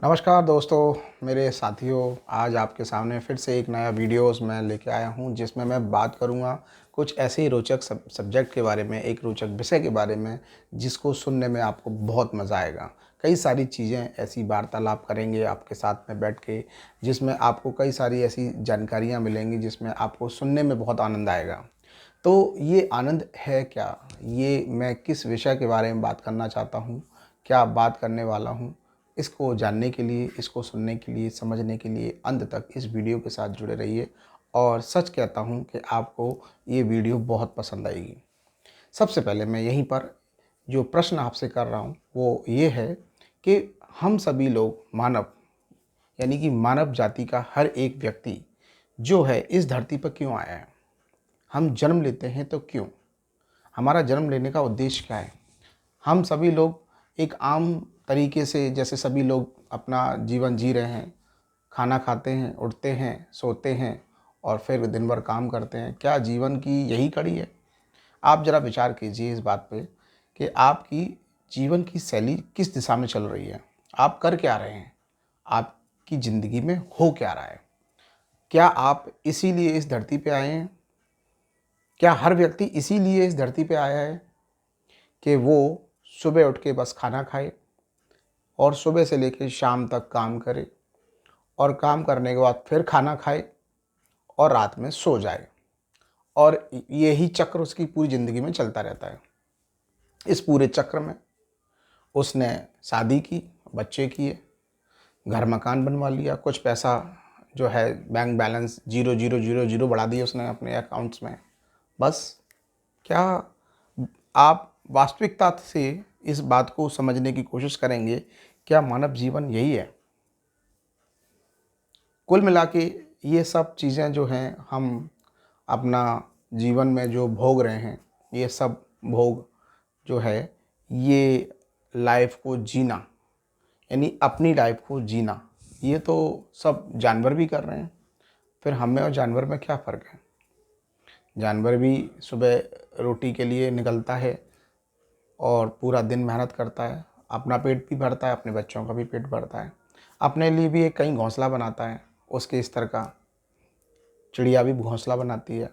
नमस्कार दोस्तों, मेरे साथियों। आज आपके सामने फिर से एक नया वीडियोस मैं लेके आया हूं, जिसमें मैं बात करूंगा कुछ ऐसे ही रोचक सब्जेक्ट के बारे में, एक रोचक विषय के बारे में, जिसको सुनने में आपको बहुत मज़ा आएगा। कई सारी चीज़ें ऐसी वार्तालाप करेंगे आपके साथ में बैठ के, जिसमें आपको कई सारी ऐसी जानकारियाँ मिलेंगी, जिसमें आपको सुनने में बहुत आनंद आएगा। तो ये आनंद है क्या? ये मैं किस विषय के बारे में बात करना चाहता हूँ, क्या बात करने वाला हूँ, इसको जानने के लिए, इसको सुनने के लिए, समझने के लिए अंत तक इस वीडियो के साथ जुड़े रहिए। और सच कहता हूँ कि आपको ये वीडियो बहुत पसंद आएगी। सबसे पहले मैं यहीं पर जो प्रश्न आपसे कर रहा हूँ वो ये है कि हम सभी लोग मानव, यानी कि मानव जाति का हर एक व्यक्ति जो है इस धरती पर क्यों आया है? हम जन्म लेते हैं तो क्यों? हमारा जन्म लेने का उद्देश्य क्या है? हम सभी लोग एक आम तरीके से, जैसे सभी लोग अपना जीवन जी रहे हैं, खाना खाते हैं, उठते हैं, सोते हैं और फिर दिन भर काम करते हैं। क्या जीवन की यही कड़ी है? आप ज़रा विचार कीजिए इस बात पे कि आपकी जीवन की शैली किस दिशा में चल रही है? आप कर क्या रहे हैं? आपकी ज़िंदगी में हो क्या रहा है? क्या आप इसीलिए इस धरती पे आए हैं? क्या हर व्यक्ति इसीलिए इस धरती पे आया है कि वो सुबह उठ के बस खाना खाए और सुबह से लेकर शाम तक काम करे और काम करने के बाद फिर खाना खाए और रात में सो जाए, और यही चक्र उसकी पूरी ज़िंदगी में चलता रहता है। इस पूरे चक्र में उसने शादी की, बच्चे किए, घर मकान बनवा लिया, कुछ पैसा जो है bank balance zero zero zero zero बढ़ा दिए उसने अपने अकाउंट्स में। बस। क्या आप वास्तविकता से इस बात को समझने की कोशिश करेंगे? क्या मानव जीवन यही है? कुल मिला के ये सब चीज़ें जो हैं, हम अपना जीवन में जो भोग रहे हैं, ये सब भोग जो है, ये लाइफ को जीना, यानी अपनी लाइफ को जीना, ये तो सब जानवर भी कर रहे हैं। फिर हम में और जानवर में क्या फ़र्क है? जानवर भी सुबह रोटी के लिए निकलता है और पूरा दिन मेहनत करता है, अपना पेट भी भरता है, अपने बच्चों का भी पेट भरता है, अपने लिए भी एक कहीं घोंसला बनाता है उसके स्तर का। चिड़िया भी घोंसला बनाती है।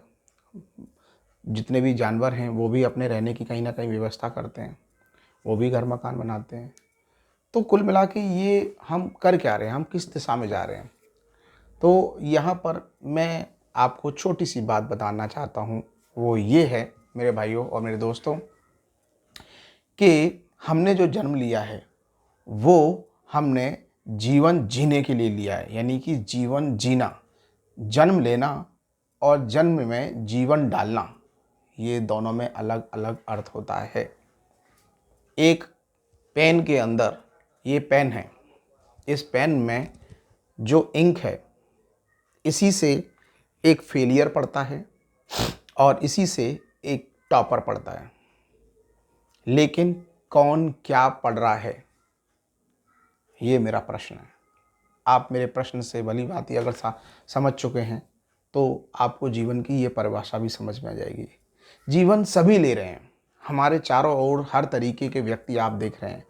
जितने भी जानवर हैं वो भी अपने रहने की कहीं ना कहीं व्यवस्था करते हैं, वो भी घर मकान बनाते हैं। तो कुल मिला के ये हम कर क्या रहे हैं, हम किस दिशा में जा रहे हैं? तो यहाँ पर मैं आपको छोटी सी बात बताना चाहता हूँ। वो ये है मेरे भाइयों और मेरे दोस्तों, कि हमने जो जन्म लिया है वो हमने जीवन जीने के लिए लिया है, यानी कि जीवन जीना। जन्म लेना और जन्म में जीवन डालना, ये दोनों में अलग अलग अर्थ होता है। एक पेन के अंदर, ये पेन है, इस पेन में जो इंक है, इसी से एक फेलियर पढ़ता है और इसी से एक टॉपर पढ़ता है। लेकिन कौन क्या पढ़ रहा है, ये मेरा प्रश्न है। आप मेरे प्रश्न से भली भांति अगर समझ चुके हैं तो आपको जीवन की ये परिभाषा भी समझ में आ जाएगी। जीवन सभी ले रहे हैं, हमारे चारों ओर हर तरीके के व्यक्ति आप देख रहे हैं।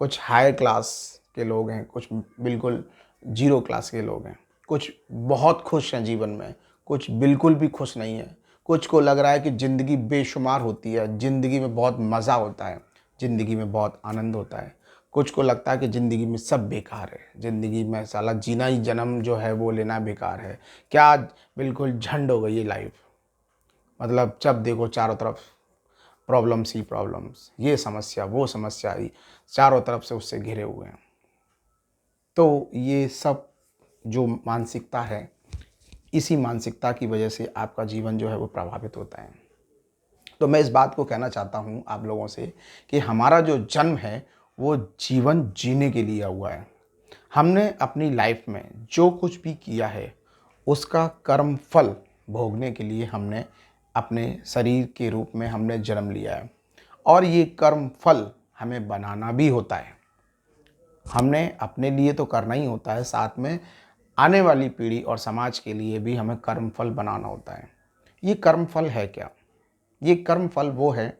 कुछ हाई क्लास के लोग हैं, कुछ बिल्कुल जीरो क्लास के लोग हैं, कुछ बहुत खुश हैं जीवन में, कुछ बिल्कुल भी खुश नहीं है। कुछ को लग रहा है कि ज़िंदगी बेशुमार होती है, ज़िंदगी में बहुत मज़ा होता है, ज़िंदगी में बहुत आनंद होता है। कुछ को लगता है कि ज़िंदगी में सब बेकार है, ज़िंदगी में साला जीना ही, जन्म जो है वो लेना बेकार है। क्या बिल्कुल झंड हो गई ये लाइफ। मतलब जब देखो चारों तरफ प्रॉब्लम्स ही प्रॉब्लम्स, ये समस्या वो समस्या ही, चारों तरफ से उससे घिरे हुए हैं। तो ये सब जो मानसिकता है, इसी मानसिकता की वजह से आपका जीवन जो है वो प्रभावित होता है। तो मैं इस बात को कहना चाहता हूँ आप लोगों से कि हमारा जो जन्म है वो जीवन जीने के लिए हुआ है। हमने अपनी लाइफ में जो कुछ भी किया है उसका कर्म फल भोगने के लिए हमने अपने शरीर के रूप में हमने जन्म लिया है, और ये कर्म फल हमें बनाना भी होता है। हमने अपने लिए तो करना ही होता है, साथ में आने वाली पीढ़ी और समाज के लिए भी हमें कर्म फल बनाना होता है। ये कर्म फल है क्या? ये कर्म फल वो है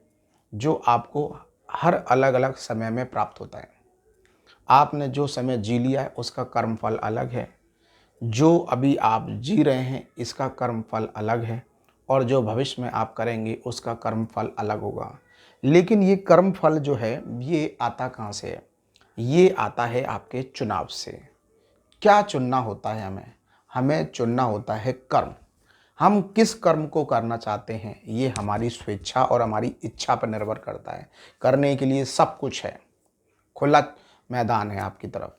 जो आपको हर अलग अलग समय में प्राप्त होता है। आपने जो समय जी लिया है उसका कर्मफल अलग है, जो अभी आप जी रहे हैं इसका कर्मफल अलग है, और जो भविष्य में आप करेंगे उसका कर्मफल अलग होगा। लेकिन ये कर्मफल जो है ये आता कहाँ से है? ये आता है आपके चुनाव से। क्या चुनना होता है हमें? हमें चुनना होता है कर्म। हम किस कर्म को करना चाहते हैं ये हमारी स्वेच्छा और हमारी इच्छा पर निर्भर करता है। करने के लिए सब कुछ है, खुला मैदान है आपकी तरफ,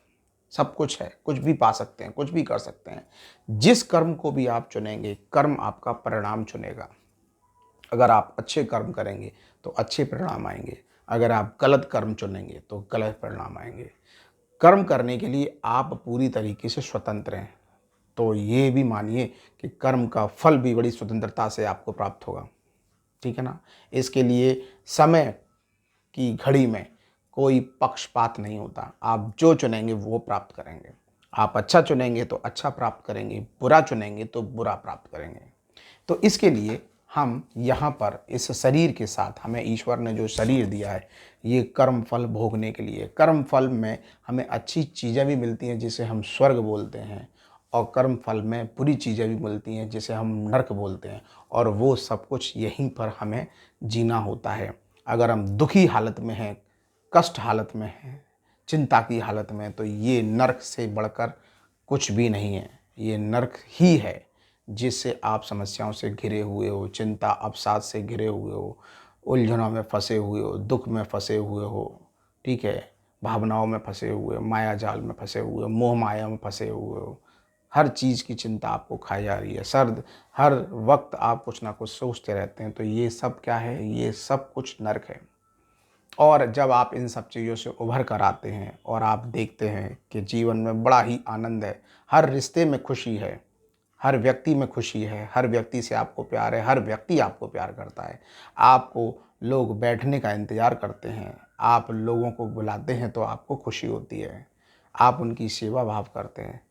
सब कुछ है, कुछ भी पा सकते हैं, कुछ भी कर सकते हैं। जिस कर्म को भी आप चुनेंगे, कर्म आपका परिणाम चुनेगा। अगर आप अच्छे कर्म करेंगे तो अच्छे परिणाम आएंगे, अगर आप गलत कर्म चुनेंगे तो गलत परिणाम आएंगे। कर्म करने के लिए आप पूरी तरीके से स्वतंत्र हैं, तो ये भी मानिए कि कर्म का फल भी बड़ी स्वतंत्रता से आपको प्राप्त होगा। ठीक है ना? इसके लिए समय की घड़ी में कोई पक्षपात नहीं होता। आप जो चुनेंगे वो प्राप्त करेंगे। आप अच्छा चुनेंगे तो अच्छा प्राप्त करेंगे, बुरा चुनेंगे तो बुरा प्राप्त करेंगे। तो इसके लिए हम यहाँ पर इस शरीर के साथ, हमें ईश्वर ने जो शरीर दिया है ये कर्म फल भोगने के लिए। कर्म फल में हमें अच्छी चीज़ें भी मिलती हैं जिसे हम स्वर्ग बोलते हैं, और कर्म फल में बुरी चीज़ें भी मिलती हैं जिसे हम नरक बोलते हैं, और वो सब कुछ यहीं पर हमें जीना होता है। अगर हम दुखी हालत में हैं, कष्ट हालत में हैं, चिंता की हालत में, तो ये नरक से बढ़कर कुछ भी नहीं है। ये नरक ही है जिससे आप समस्याओं से घिरे हुए हो, चिंता अवसाद से घिरे हुए हो, उलझनों में फंसे हुए हो, दुख में फंसे हुए हो। ठीक है? भावनाओं में फंसे हुए, माया जाल में फंसे हुए, मोह माया में फंसे हुए हो। हर चीज़ की चिंता आपको खाई जा रही है, हर वक्त आप कुछ ना कुछ सोचते रहते हैं। तो ये सब क्या है? ये सब कुछ नरक है। और जब आप इन सब चीज़ों से उभर कर आते हैं और आप देखते हैं कि जीवन में बड़ा ही आनंद है, हर रिश्ते में खुशी है, हर व्यक्ति में खुशी है, हर व्यक्ति से आपको प्यार है, हर व्यक्ति आपको प्यार करता है। आपको लोग बैठने का इंतज़ार करते हैं, आप लोगों को बुलाते हैं तो आपको खुशी होती है, आप उनकी सेवा भाव करते हैं।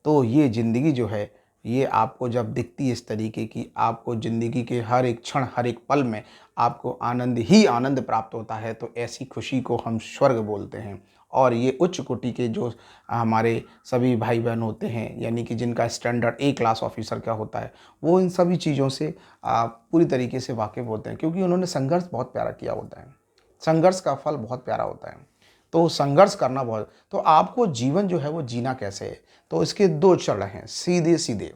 तो ये ज़िंदगी जो है, ये आपको जब दिखती है इस तरीके की, आपको ज़िंदगी के हर एक क्षण, हर एक पल में आपको आनंद ही आनंद प्राप्त होता है, तो ऐसी खुशी को हम स्वर्ग बोलते हैं। और ये उच्च कोटि के जो हमारे सभी भाई बहन होते हैं, यानी कि जिनका स्टैंडर्ड ए क्लास ऑफिसर का होता है, वो इन सभी चीज़ों से पूरी तरीके से वाकिफ़ होते हैं, क्योंकि उन्होंने संघर्ष बहुत प्यारा किया होता है। संघर्ष का फल बहुत प्यारा होता है। तो संघर्ष करना बहुत, तो आपको जीवन जो है वो जीना कैसे है? तो इसके दो चरण हैं सीधे सीधे।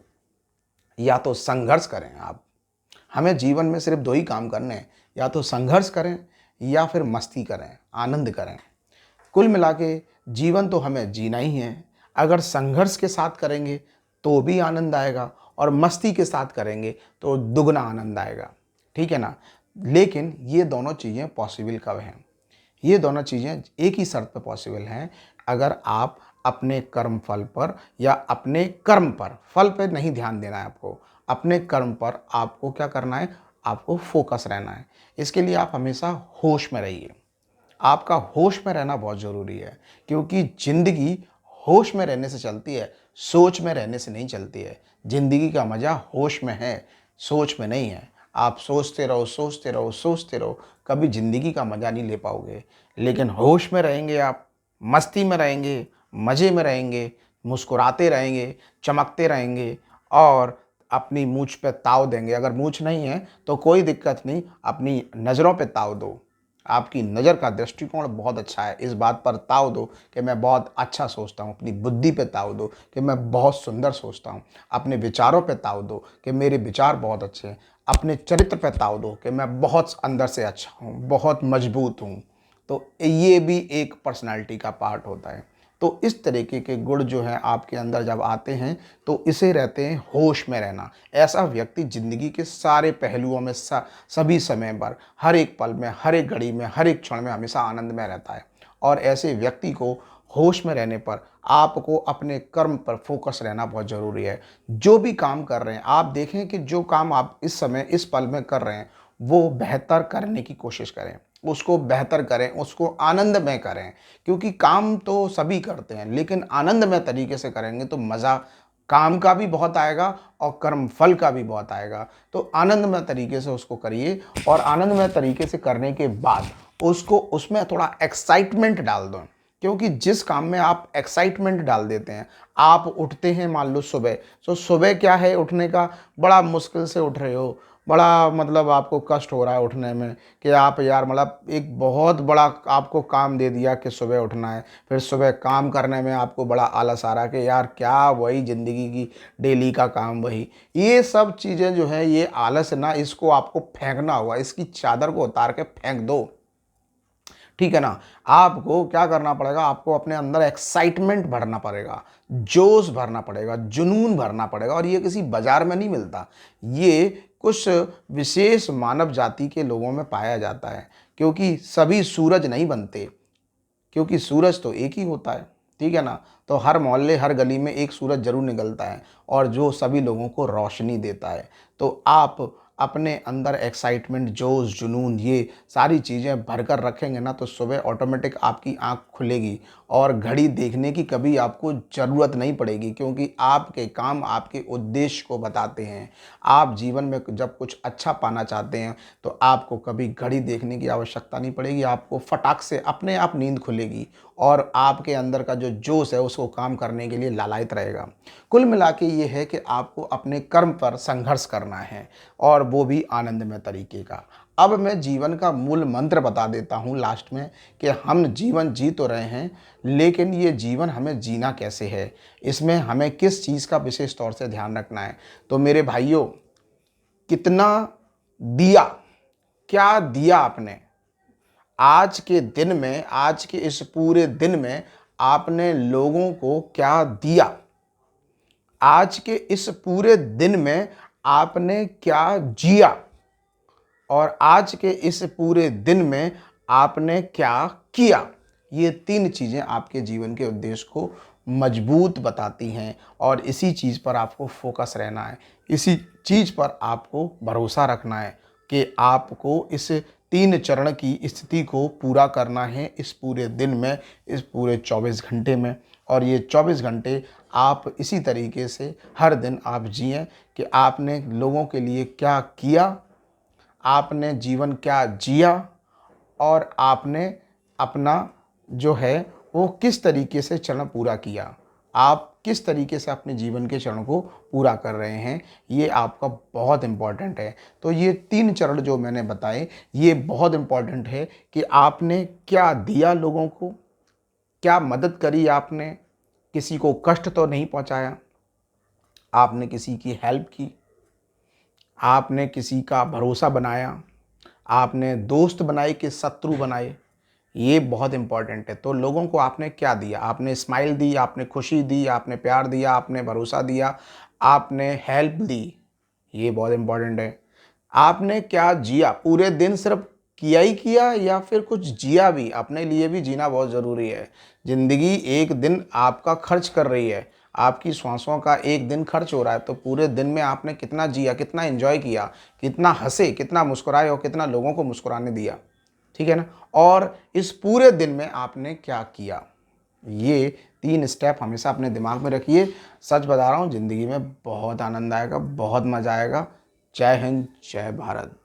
या तो संघर्ष करें आप, हमें जीवन में सिर्फ दो ही काम करने हैं, या तो संघर्ष करें या फिर मस्ती करें, आनंद करें। कुल मिला के जीवन तो हमें जीना ही है। अगर संघर्ष के साथ करेंगे तो भी आनंद आएगा, और मस्ती के साथ करेंगे तो दुगना आनंद आएगा। ठीक है ना? लेकिन ये दोनों चीज़ें पॉसिबल कब हैं? ये दोनों चीज़ें एक ही शर्त पे पॉसिबल हैं, अगर आप अपने कर्म फल पर या अपने कर्म पर, फल पे नहीं ध्यान देना है आपको, अपने कर्म पर आपको क्या करना है? आपको फोकस रहना है। इसके लिए आप हमेशा होश में रहिए। आपका होश में रहना बहुत ज़रूरी है, क्योंकि ज़िंदगी होश में रहने से चलती है, सोच में रहने से नहीं चलती है। ज़िंदगी का मज़ा होश में है, सोच में नहीं है। आप सोचते रहो, सोचते रहो, सोचते रहो, कभी ज़िंदगी का मज़ा नहीं ले पाओगे। लेकिन होश में रहेंगे आप, मस्ती में रहेंगे, मज़े में रहेंगे, मुस्कुराते रहेंगे, चमकते रहेंगे, और अपनी मूंछ पे ताव देंगे। अगर मूंछ नहीं है तो कोई दिक्कत नहीं, अपनी नज़रों पे ताव दो। आपकी नज़र का दृष्टिकोण बहुत अच्छा है, इस बात पर ताव दो कि मैं बहुत अच्छा सोचता हूँ। अपनी बुद्धि पे ताव दो कि मैं बहुत सुंदर सोचता हूँ। अपने विचारों पे ताव दो कि मेरे विचार बहुत अच्छे हैं। अपने चरित्र पे ताव दो कि मैं बहुत अंदर से अच्छा हूँ, बहुत मजबूत हूँ। तो ये भी एक पर्सनालिटी का पार्ट होता है। तो इस तरीके के गुण जो हैं आपके अंदर जब आते हैं, तो इसे रहते हैं होश में रहना। ऐसा व्यक्ति ज़िंदगी के सारे पहलुओं में सभी समय पर, हर एक पल में, हर एक घड़ी में, हर एक क्षण में हमेशा आनंद में रहता है। और ऐसे व्यक्ति को होश में रहने पर आपको अपने कर्म पर फोकस रहना बहुत ज़रूरी है। जो भी काम कर रहे हैं, आप देखें कि जो काम आप इस समय इस पल में कर रहे हैं वो बेहतर करने की कोशिश करें, उसको बेहतर करें, उसको आनंदमय करें। क्योंकि काम तो सभी करते हैं, लेकिन आनंदमय तरीके से करेंगे तो मज़ा काम का भी बहुत आएगा और कर्म फल का भी बहुत आएगा। तो आनंदमय तरीके से उसको करिए, और आनंदमय तरीके से करने के बाद उसको उसमें थोड़ा एक्साइटमेंट डाल दो क्योंकि जिस काम में आप एक्साइटमेंट डाल देते हैं, आप उठते हैं मान लो सुबह, तो सुबह क्या है उठने का, बड़ा मुश्किल से उठ रहे हो, बड़ा मतलब आपको कष्ट हो रहा है उठने में कि आप यार मतलब एक बहुत बड़ा आपको काम दे दिया कि सुबह उठना है, फिर सुबह काम करने में आपको बड़ा आलस आ रहा है कि यार क्या वही ज़िंदगी की डेली का काम वही। ये सब चीज़ें जो है ये आलस ना, इसको आपको फेंकना होगा, इसकी चादर को उतार के फेंक दो, ठीक है ना। आपको क्या करना पड़ेगा, आपको अपने अंदर एक्साइटमेंट भरना पड़ेगा, जोश भरना पड़ेगा, जुनून भरना पड़ेगा, और ये किसी बाजार में नहीं मिलता। ये कुछ विशेष मानव जाति के लोगों में पाया जाता है, क्योंकि सभी सूरज नहीं बनते, क्योंकि सूरज तो एक ही होता है, ठीक है ना। तो हर मोहल्ले हर गली में एक सूरज जरूर निकलता है, और जो सभी लोगों को रोशनी देता है। तो आप अपने अंदर एक्साइटमेंट, जोश, जुनून, ये सारी चीज़ें भरकर रखेंगे ना, तो सुबह ऑटोमेटिक आपकी आंख खुलेगी और घड़ी देखने की कभी आपको ज़रूरत नहीं पड़ेगी, क्योंकि आपके काम आपके उद्देश्य को बताते हैं। आप जीवन में जब कुछ अच्छा पाना चाहते हैं तो आपको कभी घड़ी देखने की आवश्यकता नहीं पड़ेगी, आपको फटाक से अपने आप नींद खुलेगी और आपके अंदर का जो जोश है उसको काम करने के लिए लालायित रहेगा। कुल मिला के ये है कि आपको अपने कर्म पर संघर्ष करना है, और वो भी आनंदमय तरीके का। अब मैं जीवन का मूल मंत्र बता देता हूँ लास्ट में, कि हम जीवन जी तो रहे हैं, लेकिन ये जीवन हमें जीना कैसे है, इसमें हमें किस चीज़ का विशेष तौर से ध्यान रखना है। तो मेरे भाइयों, कितना दिया, क्या दिया आपने आज के दिन में, आज के इस पूरे दिन में आपने लोगों को क्या दिया, आज के इस पूरे दिन में आपने क्या जिया, और आज के इस पूरे दिन में आपने क्या किया। ये तीन चीज़ें आपके जीवन के उद्देश्य को मजबूत बताती हैं, और इसी चीज़ पर आपको फोकस रहना है, इसी चीज़ पर आपको भरोसा रखना है कि आपको इस तीन चरण की स्थिति को पूरा करना है इस पूरे दिन में, इस पूरे 24 घंटे में। और ये 24 घंटे आप इसी तरीके से हर दिन आप जिएं कि आपने लोगों के लिए क्या किया, आपने जीवन क्या जिया, और आपने अपना जो है वो किस तरीके से चरण पूरा किया। आप किस तरीके से अपने जीवन के चरण को पूरा कर रहे हैं, ये आपका बहुत इम्पॉर्टेंट है। तो ये तीन चरण जो मैंने बताए ये बहुत इम्पॉर्टेंट है कि आपने क्या दिया लोगों को, क्या मदद करी आपने, किसी को कष्ट तो नहीं पहुंचाया, आपने किसी की हेल्प की, आपने किसी का भरोसा बनाया, आपने दोस्त बनाए कि शत्रु बनाए, ये बहुत इंपॉर्टेंट है। तो लोगों को आपने क्या दिया, आपने स्माइल दी, आपने खुशी दी, आपने प्यार दिया, आपने भरोसा दिया, आपने हेल्प दी, ये बहुत इंपॉर्टेंट है। आपने क्या जिया, पूरे दिन सिर्फ किया ही किया या फिर कुछ जिया भी, अपने लिए भी जीना बहुत ज़रूरी है। ज़िंदगी एक दिन आपका खर्च कर रही है, आपकी श्वासों का एक दिन खर्च हो रहा है, तो पूरे दिन में आपने कितना जिया, कितना एंजॉय किया, कितना हंसे, कितना मुस्कुराए, और कितना लोगों को मुस्कुराने दिया, ठीक है ना। और इस पूरे दिन में आपने क्या किया, ये तीन स्टेप हमेशा अपने दिमाग में रखिए। सच बता रहा हूँ, ज़िंदगी में बहुत आनंद आएगा, बहुत मज़ा आएगा। जय हिंद, जय भारत।